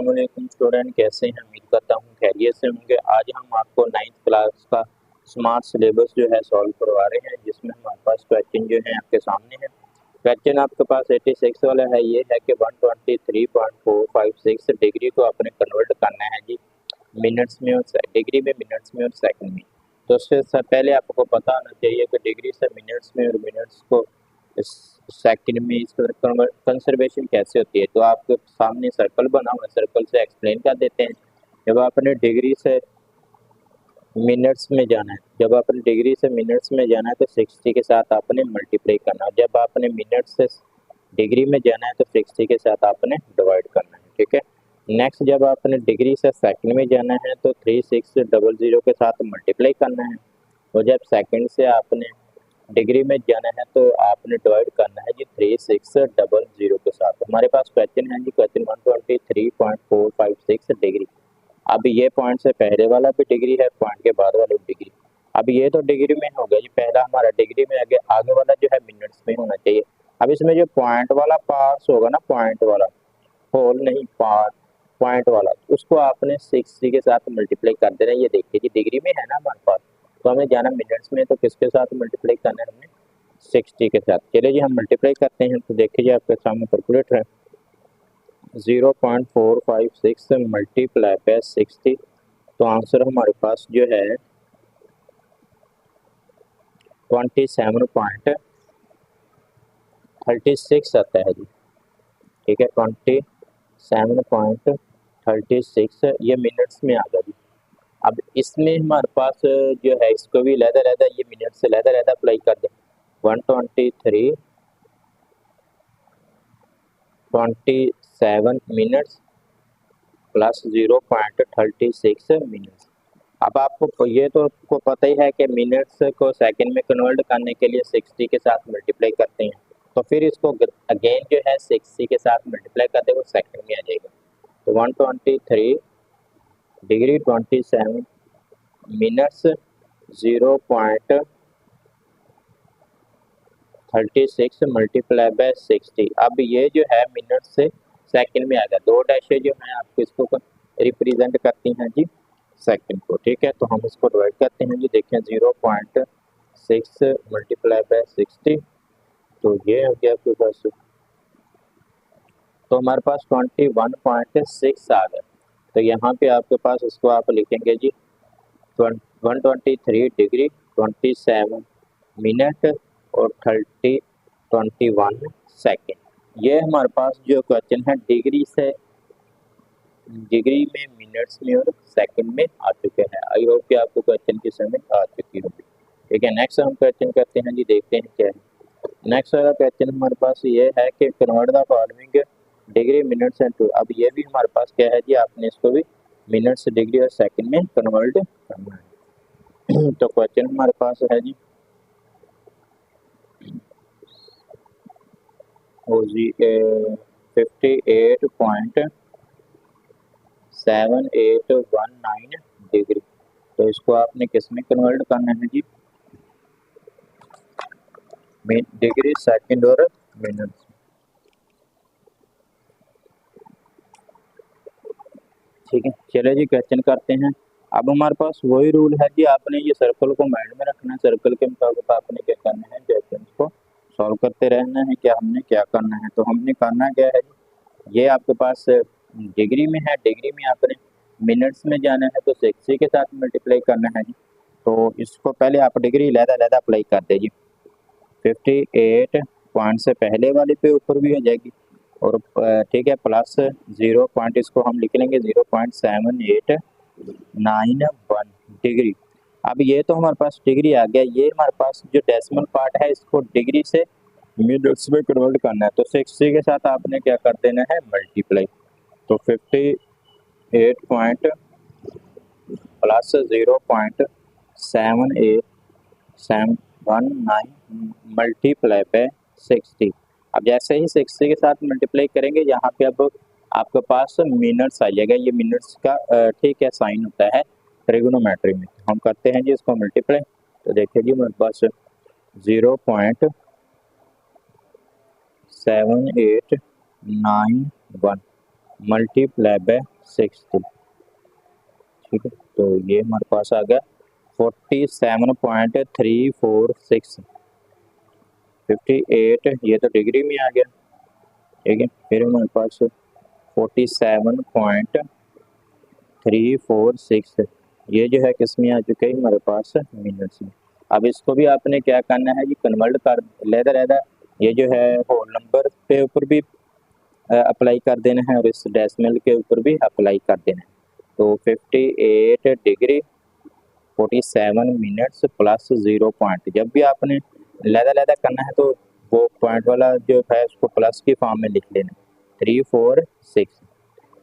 अस्सलाम वालेकुम स्टूडेंट, कैसे हैं? उम्मीद करता हूँ खैरियत से होंगे। आज हम आपको 9th क्लास का स्मार्ट सिलेबस जो है सॉल्व करवा रहे हैं, जिसमें हमारे पास क्वेश्चन जो है आपके सामने है। क्वेश्चन आपके पास 86 वाला है। ये है कि 123.456 डिग्री को आपने कन्वर्ट करना है जी मिनट्स में और डिग्री में, मिनट्स में और सेकंड में। तो उससे पहले आपको पता होना चाहिए कि डिग्री से मिनट्स में और मिनट्स को सेकंड में इस कंसर्वेशन कैसे होती है। तो आपके सामने सर्कल बना हुआ है, सर्कल से एक्सप्लेन कर देते हैं। जब आपने डिग्री से मिनट्स में जाना है, जब आपने डिग्री से मिनट्स में जाना है तो 60 के साथ आपने मल्टीप्लाई करना है। जब आपने मिनट से डिग्री में जाना है तो 60 के साथ आपने डिवाइड करना है, ठीक है। नेक्स्ट, जब आपने डिग्री से सेकंड में जाना है तो 3600 के साथ मल्टीप्लाई करना है। और जब सेकंड से आपने डिग्री में जाना है तो आपने डिवाइड करना है जी 3600 के साथ। हमारे पास क्वेश्चन है जी, क्वेश्चन 123.456 डिग्री। अब ये पॉइंट से पहले वाला भी डिग्री है, पॉइंट के बाद वाला भी डिग्री। अब ये तो डिग्री में हो गया जी, पहला हमारा डिग्री में, आगे वाला जो है मिनट्स में होना चाहिए। अब इसमें जो पॉइंट वाला पार्ट होगा ना, पॉइंट वाला, होल नहीं, पार्ट, पॉइंट वाला, उसको आपने 60 के साथ मल्टीप्लाई कर देना है। ये देखिए जी, डिग्री में है ना हमारे पास, तो हमें जाना मिनट्स में, तो किसके साथ मल्टीप्लाई करना है हमने? 60 के साथ। चलिए जी, हम मल्टीप्लाई करते हैं। तो देखिए जी, आपके सामने कैलकुलेटर है। 0.456 मल्टीप्लाई बाय 60, तो आंसर हमारे पास जो है 27.36 आता है जी, ठीक है। 27.36 ये मिनट्स में आ गया जी। अब इसमें हमारे पास जो है, इसको भी लहदा ये मिनट से लहदा अप्लाई कर दें। 123.27 मिनट्स प्लस 0.36 मिनट्स। अब आपको ये तो आपको पता ही है कि मिनट्स को सेकंड में कन्वर्ट करने के लिए 60 के साथ मल्टीप्लाई करते हैं। तो फिर इसको अगेन जो है 60 के साथ मल्टीप्लाई करते वो सेकंड में आ जाएगा। तो 123 डिग्री 27 मिनट्स 0.36 मल्टीप्लाई बाय 60। अब ये जो है मिनट से सेकंड में आ गया। दो डैशे जो है आपको इसको रिप्रेजेंट करती हैं जी सेकंड को, ठीक है। तो हम इसको डिवाइड करते हैं जी। देखें 0.6 मल्टीप्लाई बाय 60, तो ये हो गया आपके पास। तो हमारे पास 21.6 आ गया। तो यहाँ पे आपके पास इसको आप लिखेंगे जी 123 डिग्री 27 मिनट और 21 सेकेंड। ये हमारे पास जो क्वेश्चन है डिग्री में, मिनट्स में और सेकंड में आ चुके हैं। आई होप कि आपको क्वेश्चन की समझ आ चुकी होगी, ठीक है। नेक्स्ट हम क्वेश्चन करते हैं जी, देखते हैं क्या है। नेक्स्ट वाला क्वेश्चन हमारे पास ये है कि convert the following degree minutes and two. अब ये भी हमारे पास क्या है जी, आपने इसको भी मिनट्स, डिग्री और सेकंड में कन्वर्ट करना है। तो क्वेश्चन हमारे पास है जी, ओ जी 58.7819 डिग्री। तो इसको आपने किस में कन्वर्ट करना है जी? डिग्री, सेकंड और मिनट्स। ठीक है, चलिए जी क्वेश्चन करते हैं। अब हमारे पास वही रूल है जी, आपने ये सर्कल को माइंड में रखना है। सर्कल के मुताबिक आपने क्या करना है, क्वेश्चन को सॉल्व करते रहना है। क्या हमने क्या करना है, तो हमने करना क्या है जी, ये आपके पास डिग्री में है, डिग्री में आपने मिनट्स में जाना है तो 60 के साथ मल्टीप्लाई करना है जी। तो इसको पहले आप डिग्री लहदा अप्लाई कर दे जी। 58 पॉइंट से पहले वाले पे ऊपर भी हो जाएगी, और ठीक है, प्लस 0 पॉइंट, इसको हम लिख लेंगे 0.7891 डिग्री। अब ये तो हमारे पास डिग्री आ गया। ये हमारे पास जो डेसिमल पार्ट है, इसको डिग्री से मिनट्स में कन्वर्ट करना है। तो 60 के साथ आपने क्या कर देना है, मल्टीप्लाई। तो 58 पॉइंट प्लस 0.7819 मल्टीप्लाई बाय 60। अब जैसे ही 60 के साथ मल्टीप्लाई करेंगे, यहाँ पे अब आपके पास मिनट्स आ जाएगा। ये मिनट्स का ठीक है साइन होता है ट्रिगोनोमेट्री में। हम करते हैं जी इसको मल्टीप्लाई। तो देखिए जी मेरे पास 0.7891 मल्टीप्लाई बाय 60। ठीक है, तो ये हमारे पास आ गया 47.346। 58 ये तो डिग्री में आ गया। ठीक है, फिर हमारे पास 47.346 ये जो है किस में आ चुके हैं हमारे पास मिनट्स में। अब इसको भी आपने क्या करना है जी, कन्वर्ट कर लेदा रहता। ये जो है होल नंबर के ऊपर भी अप्लाई कर देना है और इस डेसिमल के ऊपर भी अप्लाई कर देना है। तो 58 डिग्री 47 मिनट्स प्लस 0 पॉइंट, जब भी आपने लहदा करना है तो वो पॉइंट वाला जो है उसको प्लस की फॉर्म में लिख लेना, 346।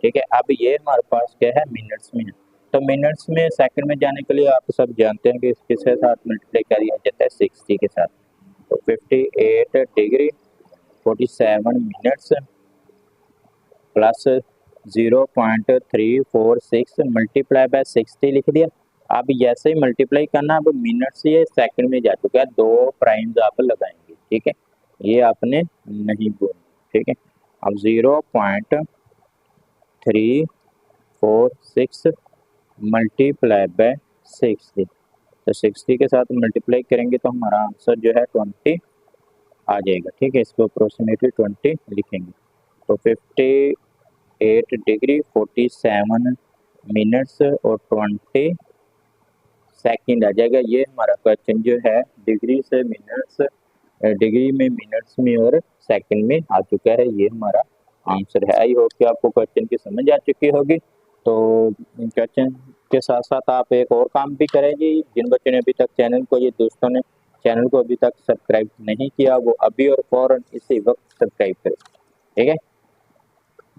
ठीक है, अब ये हमारे पास क्या है मिनट्स में है। तो मिनट्स में सेकंड में जाने के लिए आप सब जानते हैं कि किसके साथ मल्टीप्लाई कर दिया जाता है, 60 के साथ। तो 58 degree 47 minutes plus 0.346 multiply by 60 लिख दिया। अब जैसे ही मल्टीप्लाई करना, अब मिनट से ये सेकंड में जा चुका है, 2 प्राइम्स आप लगाएंगे। ठीक है, ये आपने नहीं बोलना। ठीक है, अब 0.346 मल्टीप्लाई बाय 60, तो 60 के साथ मल्टीप्लाई करेंगे तो हमारा आंसर जो है 20 आ जाएगा। ठीक है, इसको अप्रोक्सीमेटली 20 लिखेंगे। तो 58 डिग्री 47 मिनट्स और 20 सेकंड आ जाएगा। ये हमारा क्वेश्चन जो है डिग्री से मिनट्स, डिग्री में मिनट्स में और सेकंड में आ चुका है। ये हमारा आंसर है। आई होप कि आपको क्वेश्चन की समझ आ चुकी होगी। तो क्वेश्चन के साथ साथ आप एक और काम भी करें जी, जिन बच्चों ने अभी तक चैनल को, ये दोस्तों ने चैनल को अभी तक सब्सक्राइब नहीं किया, वो अभी और फौरन इसी वक्त सब्सक्राइब करें। ठीक है,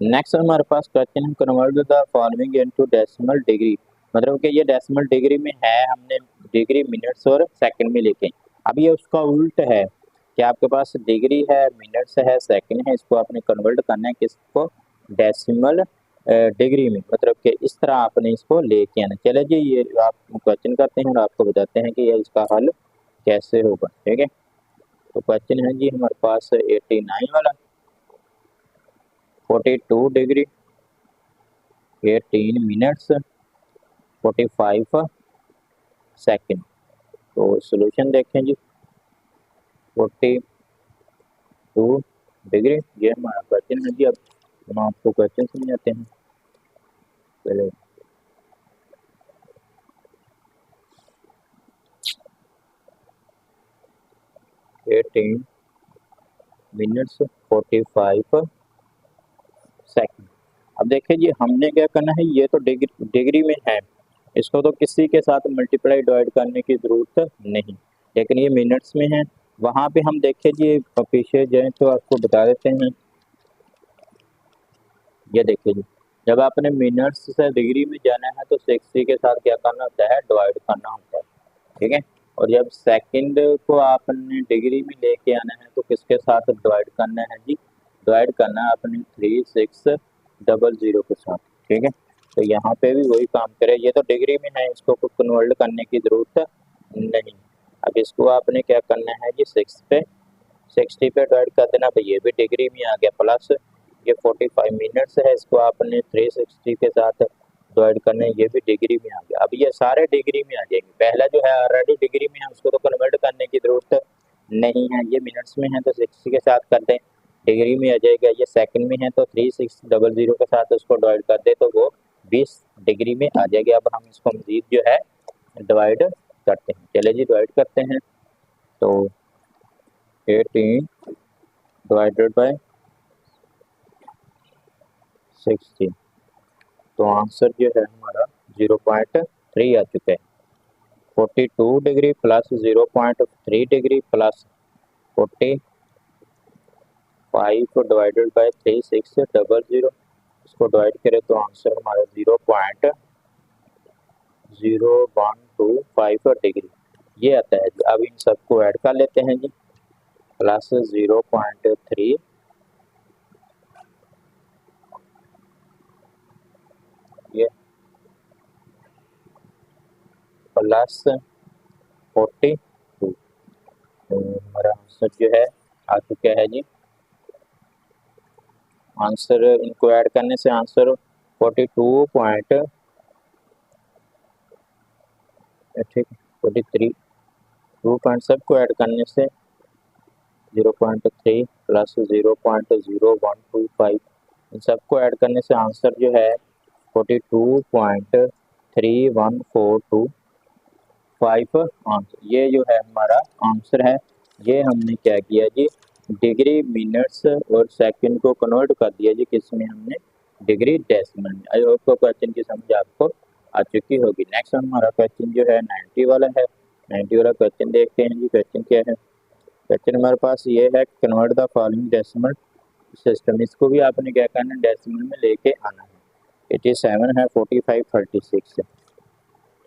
नेक्स्ट हमारे पास क्वेश्चन है, convert the following into decimal degree. मतलब कि ये डेसिमल डिग्री में है, हमने डिग्री मिनट्स और सेकंड में लेके। अब ये उसका उल्ट है कि आपके पास डिग्री है, मिनट्स है, सेकंड है, इसको आपने कन्वर्ट करना है किसको, डेसिमल डिग्री में। मतलब कि इस तरह आपने इसको लेके आना। चले जी, ये आप क्वेश्चन करते हैं और आपको बताते हैं कि ये इसका हल कैसे होगा। ठीक है, तो क्वेश्चन है जी हमारे पास 89 वाला, 42 डिग्री 18 मिनट्स 45 सेकंड। तो सॉल्यूशन देखें जी, 42 डिग्री ये हमारा क्वेश्चन है जी। अब हम आपको क्वेश्चन समझाते हैं। पहले 18 मिनट्स 45 सेकंड। अब देखिए जी, हमने क्या करना है, ये तो डिग्री में है, इसको तो किसी के साथ मल्टीप्लाई डिवाइड करने की ज़रूरत नहीं, लेकिन ये मिनट्स में है। वहाँ पे हम देखें जी, पीछे जाए तो आपको बता देते हैं। ये देखिए जी, जब आपने मिनट्स से डिग्री में जाना है तो 60 के साथ क्या करना होता है, डिवाइड करना होता है। ठीक है, और जब सेकंड को आपने डिग्री में लेके आना है तो किसके साथ डिवाइड करना है जी, डिवाइड करना है अपने 3600 के साथ। ठीक है, तो यहाँ पे भी वही काम करे, ये तो डिग्री में है, इसको कुछ कन्वर्ट करने की ज़रूरत नहीं। अब इसको आपने क्या करना है जी, 60 पे डिवाइड कर देना, तो ये भी डिग्री में आ गया, प्लस ये 45 मिनट्स है, इसको आपने 360 के साथ डिवाइड करना है, ये भी डिग्री में आ गया। अब ये सारे डिग्री में आ जाएंगे। पहला जो है ऑलरेडी डिग्री में है, उसको तो कन्वर्ट करने की जरूरत नहीं है। ये मिनट्स में है तो 60 के साथ कर दें, डिग्री में आ जाएगा। ये सेकंड में है तो 3600 के साथ उसको डिवाइड कर दे तो वो 20 डिग्री में आ जाएगी। अब हम इसको मजीद जो है डिवाइड करते हैं। चले जी, डिवाइड करते हैं। तो 18 डिवाइडेड बाय 60, तो आंसर जो है हमारा 0.3 आ चुका है। 42 degree plus 0.3 degree plus 45 divided by 3600, इसको डिवाइड करें तो आंसर हमारा 0.0125 डिग्री ये आता है। अब इन सबको ऐड कर लेते हैं जी, प्लस 0.3 ये प्लस 42, तो हमारा आंसर जो है आ चुका है जी, आंसर इनको ऐड करने से आंसर 42 पॉइंट, ठीक, 43, 2 पॉइंट सबको ऐड करने से 0.3 प्लस 0.0125, इन सबको ऐड करने से आंसर जो है 42.31425 आंसर, ये जो है हमारा आंसर है। ये हमने क्या किया जी, डिग्री मिनट्स और सेकंड को कन्वर्ट कर दिया जी किस में, हमने डिग्री डेसिमल में। आई होप क्वेश्चन की समझ आपको आ चुकी होगी। नेक्स्ट हमारा क्वेश्चन जो है 90 वाला है। 90 वाला क्वेश्चन देखते हैं जी, क्वेश्चन क्या है। क्वेश्चन हमारे पास ये है, convert the following decimal system, इसको भी आपने क्या करना है, डेसिमल में लेके आना है। 87 है, 45, 36 है,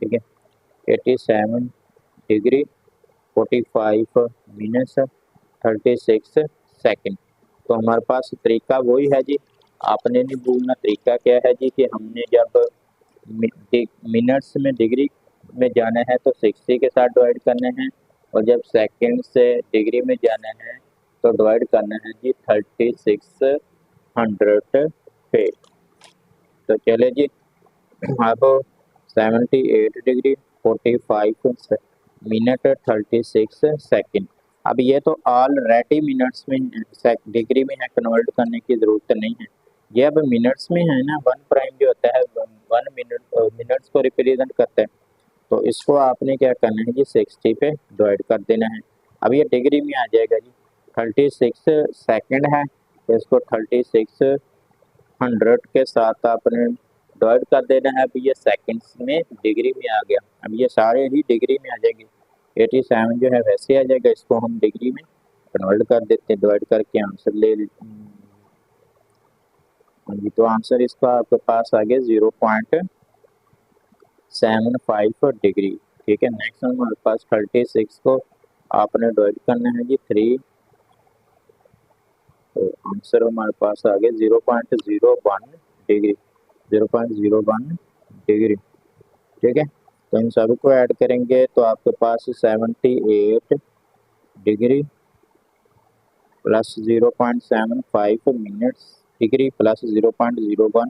ठीक है। 87 डिग्री, 45 मिनट्स, 36 सेकंड। तो हमारे पास तरीका वही है जी, आपने नहीं भूलना तरीका क्या है जी, कि हमने जब मिनट्स में डिग्री में जाना है तो 60 के साथ डिवाइड करने हैं, और जब सेकंड से डिग्री में जाना है तो डिवाइड करना है जी 3600 पे। तो चले जी, अब 78 डिग्री, 45 मिनट, 36 सेकंड। अब ये तो ऑलरेडी मिनट्स में डिग्री में है, कन्वर्ट करने की ज़रूरत नहीं है। ये अब मिनट्स में है ना, 1 प्राइम जो होता है 1 मिनट मिनट्स को रिप्रेजेंट करता है। तो इसको आपने क्या करना है जी, 60 पे डिवाइड कर देना है। अब ये डिग्री में आ जाएगा जी, 36 सेकंड है तो इसको 3600 के साथ आपने डिवाइड कर देना है। अब ये सेकंड्स में डिग्री में आ गया, अब ये सारे ही डिग्री में आ जाएंगे। 87 जो है वैसे आ जाएगा, इसको हम डिग्री में कन्वर्ट कर देते हैं, डिवाइड करके आंसर ले लेते हैं। हाँ जी, तो आंसर इसका आपके पास आ गया 0.75 डिग्री, ठीक है। नेक्स्ट हमारे पास 36 को आपने डिवाइड करना है जी 3, तो आंसर हमारे पास आ गया 0.01 डिग्री, 0.01 डिग्री, ठीक है। तो इन सभी को ऐड करेंगे तो आपके पास 78 degree plus 0.75 minutes degree plus 0.01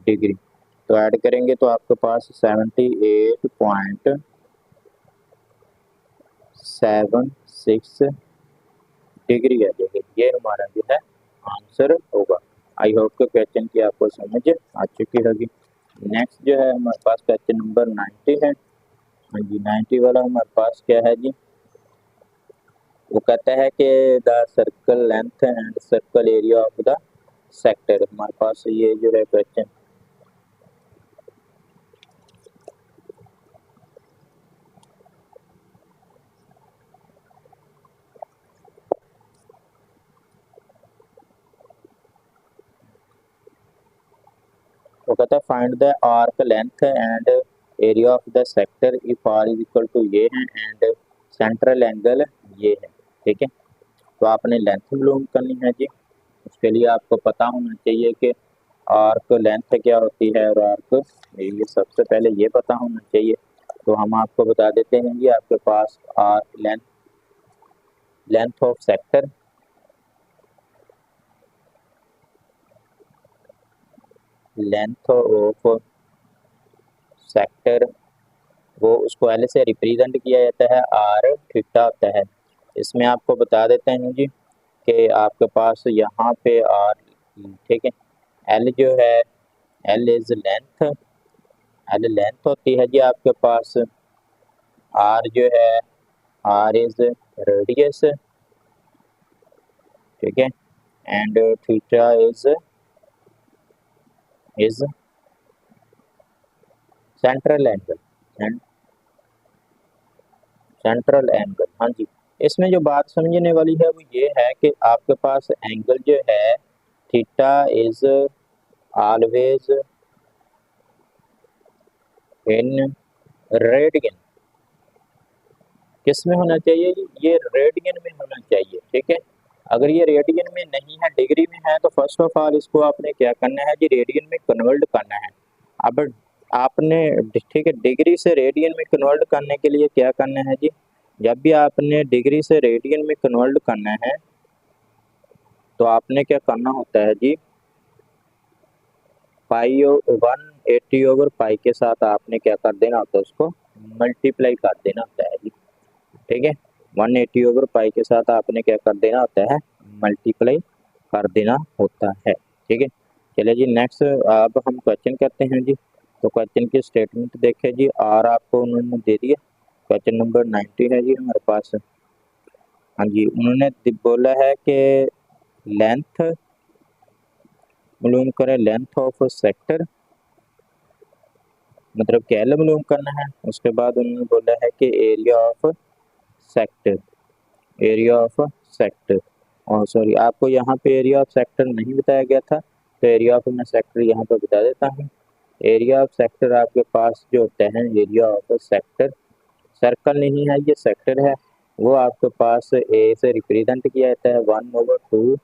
degree, तो ऐड करेंगे तो आपके पास 78.76 डिग्री आ जाएगी। ये हमारा जो है आंसर होगा। आई होप के क्वेश्चन की आपको समझ आ चुकी होगी। नेक्स्ट जो है हमारे पास क्वेश्चन नंबर 90 है। हाँ जी, 90 वाला हमारे पास क्या है जी, वो कहता है कि the circle length and circle area of the sector. हमारे पास ये जो है क्वेश्चन, वो कहता है find the arc length and area of the sector if R is equal to ये है एंड सेंट्रल एंगल ये है, ठीक है। तो आपने लेंथ मालूम करनी है जी, उसके लिए आपको पता होना चाहिए कि आर्क लेंथ क्या होती है और आर्क, ये सबसे पहले ये पता होना चाहिए। तो हम आपको बता देते हैं जी, आपके पास arc length of sector, length of sector, वो उसको एल से रिप्रेजेंट किया जाता है, आर थीटा होता है। इसमें आपको बता देते हैं जी कि आपके पास यहाँ पे आर, ठीक है, एल जो है, L is length, L length होती है जी आपके पास, आर जो है, आर इज रेडियस, ठीक है, and theta is central angle, central angle. हाँ जी, इसमें जो बात समझने वाली है वो ये है कि आपके पास एंगल जो है theta is always in radian, किस में होना चाहिए, ये रेडियन में होना चाहिए, ठीक है। अगर ये रेडियन में नहीं है, डिग्री में है, तो फर्स्ट ऑफ ऑल इसको आपने क्या करना है जी, रेडियन में कन्वर्ट करना है। अब आपने, ठीक है, डिग्री से रेडियन में कन्वर्ट करने के लिए क्या करना है जी, जब भी आपने डिग्री से रेडियन में कन्वर्ट करना है तो आपने क्या करना होता है जी, पाई 180/पाई के साथ आपने क्या कर देना होता है, उसको मल्टीप्लाई कर देना होता है जी। ठीक है, 180/पाई के साथ आपने क्या कर देना होता है, मल्टीप्लाई कर देना होता है। ठीक है, चलिए जी नेक्स्ट अब हम क्वेश्चन करते हैं जी। तो क्वेश्चन की स्टेटमेंट देखें जी, आर आपको उन्होंने दे दिया। क्वेश्चन नंबर 90 है जी हमारे पास। हाँ जी, उन्होंने बोला है कि लेंथ मालूम करें, लेंथ ऑफ सेक्टर, मतलब क्या मालूम करना है। उसके बाद उन्होंने बोला है कि area of sector, area of sector, और सॉरी आपको यहाँ पे एरिया ऑफ सेक्टर नहीं बताया गया था, तो एरिया ऑफ मैं सेक्टर यहाँ पे बता देता हूँ। एरिया ऑफ सेक्टर आपके पास जो होता है, एरिया ऑफ सेक्टर, सर्कल नहीं है ये सेक्टर है, वो आपके पास ए से रिप्रेजेंट किया जाता है 1/2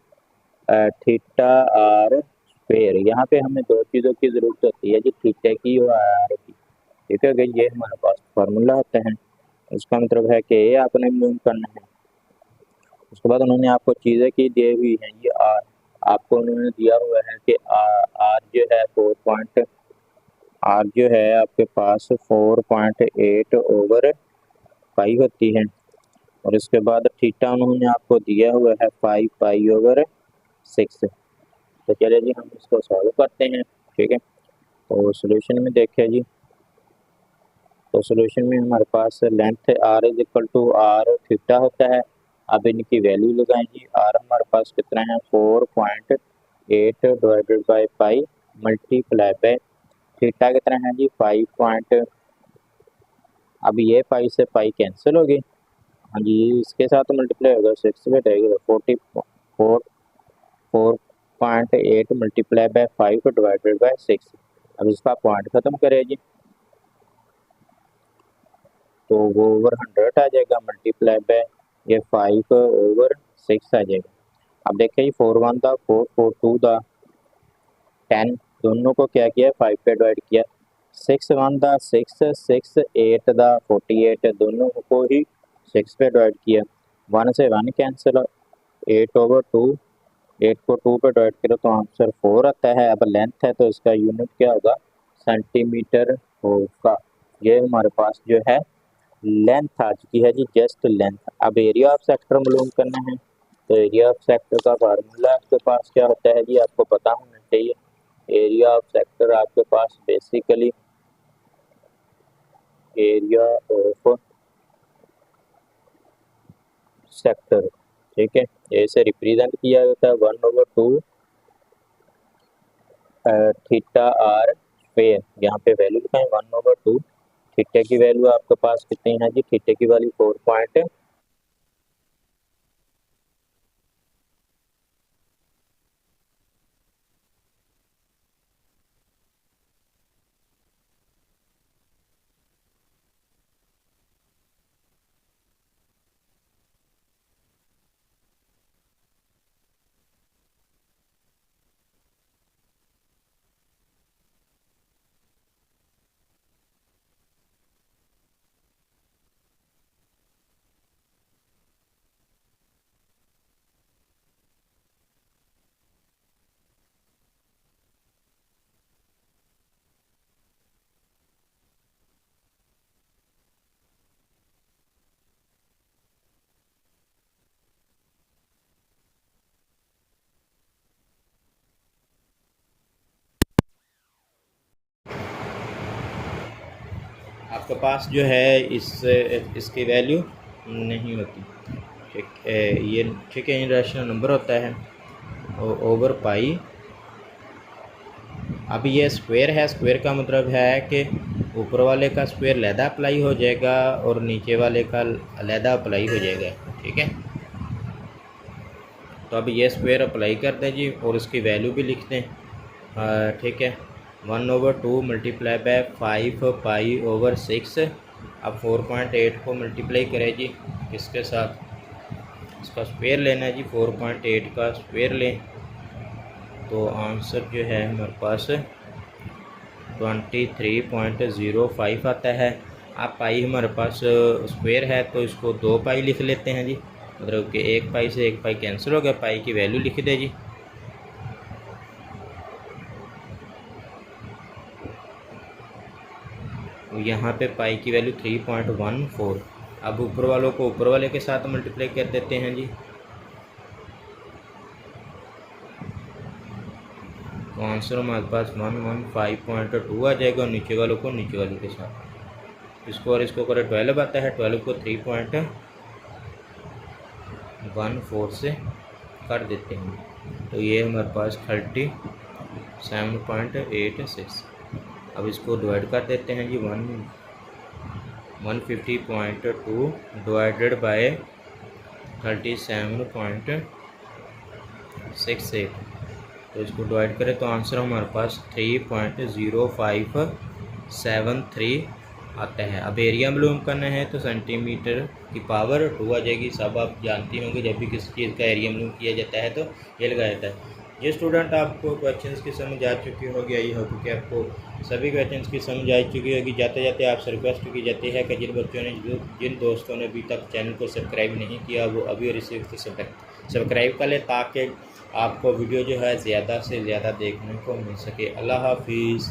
थीटा आर स्क्वायर। यहाँ पे हमें दो चीज़ों की ज़रूरत होती है जी, थीटा की और आर की। ठीक है, ये हमारे पास फार्मूला होता है, उसका मतलब है कि ये आपने मालूम करना है। उसके बाद उन्होंने आपको चीज़ें की दी हुई हैं, ये आर आपको उन्होंने दिया हुआ है कि आर जो है 4 आर जो है आपके पास 4.8/पाई होती है, और इसके बाद थीटा उन्होंने आपको दिया हुआ है 5π/6। तो चलिए जी हम इसको सॉल्व करते हैं। ठीक है, तो सोल्यूशन में देखें जी, तो सोल्यूशन में हमारे पास length r is equal to r theta होता है। अब इनकी वैल्यू लगाएं जी, आर हमारे पास कितना है 4.8/पाई मल्टीप्लाई बाय थीटा कितना है जी 5 अब ये पाई से पाई कैंसिल होगी, हाँ जी इसके साथ मल्टीप्लाई होगा 6 में रहेगी, 4.8 मल्टीप्लाई बाय 5/6। अब इसका पॉइंट खत्म करें जी, तो वो ओवर 100 आ जाएगा, मल्टीप्लाई बाय ये 5/6 आ जाएगा। अब देखिए जी 4 1 था 4 4 2 था 10, दोनों को क्या किया 5 पे डिवाइड किया। 6 1 था 6 6 8 था 48, दोनों को ही 6 पे डिवाइड किया। 1 से 1 कैंसिल, 8/2, 8 को 2 पे डिवाइड करो तो आंसर 4 आता है। अब लेंथ है तो इसका यूनिट क्या होगा, सेंटीमीटर होगा। ये हमारे पास जो है लेंथ आ चुकी है जी, जस्ट लेंथ। अब एरिया ऑफ सेक्टर मालूम करना है, तो एरिया ऑफ सेक्टर का फार्मूला आपके पास क्या होता है जी, आपको पता होना चाहिए। एरिया ऑफ सेक्टर आपके पास बेसिकली एरिया ऑफ सेक्टर, ठीक है, ऐसे रिप्रेजेंट किया जाता है 1/2 थीटा आर स्क्वायर। यहाँ पे वैल्यू लिखाएं 1/2, थीटा की वैल्यू आपके पास कितनी है जी, थीटा की वैल्यू 4 आपके पास जो है इसकी वैल्यू नहीं होती। ठीक है, ये ठीक है, रैशनल नंबर होता है ओवर पाई। अब ये स्क्वायर है, स्क्वायर का मतलब है कि ऊपर वाले का स्क्वायर लैदा अप्लाई हो जाएगा और नीचे वाले का लैदा अप्लाई हो जाएगा। ठीक है, तो अब ये स्क्वायर अप्लाई कर दें जी और इसकी वैल्यू भी लिख दें। ठीक है, 1/2 मल्टीप्लाई बाय 5π/6। अब 4.8 को मल्टीप्लाई करें जी किसके साथ, इसका स्क्वायर लेना है जी, 4.8 का स्क्वायर लें तो आंसर जो है हमारे पास 23.05 आता है। अब पाई हमारे पास स्क्वायर है तो इसको 2 पाई लिख लेते हैं जी, मतलब कि 1 पाई से 1 पाई कैंसिल हो गया, पाई की वैल्यू लिख दे जी। यहाँ पे पाई की वैल्यू 3.14। अब ऊपर वालों को ऊपर वाले के साथ मल्टीप्लाई कर देते हैं जी, तो आंसर हमारे पास 115.2 आ जाएगा और नीचे वालों को नीचे वाले के साथ। इसको और इसको करें 12 आता है, 12 को 3.14 से कर देते हैं, तो ये हमारे पास 37.86। अब इसको डिवाइड कर देते हैं जी, 150.2 डिवाइडेड बाय 37.68, तो इसको डिवाइड करें तो आंसर हमारे पास 3.0573 आता है। अब एरिया मालूम करना है तो सेंटीमीटर की पावर 2 आ जाएगी। सब आप जानती होंगे जब भी किसी चीज़ का एरिया मालूम किया जाता है तो ये लगाया जाता है। ये स्टूडेंट आपको क्वेश्चंस की समझ आ चुकी होगी, आई होगी कि आपको सभी क्वेश्चंस की समझ आ चुकी होगी। जाते जाते आपसे रिक्वेस्ट की जाती है कि जिन बच्चों ने जिन दोस्तों ने अभी तक चैनल को सब्सक्राइब नहीं किया वो अभी रिसीव सब्सक्राइब कर ले, ताकि आपको वीडियो जो है ज़्यादा से ज़्यादा देखने को मिल सके। अल्लाह हाफिज़।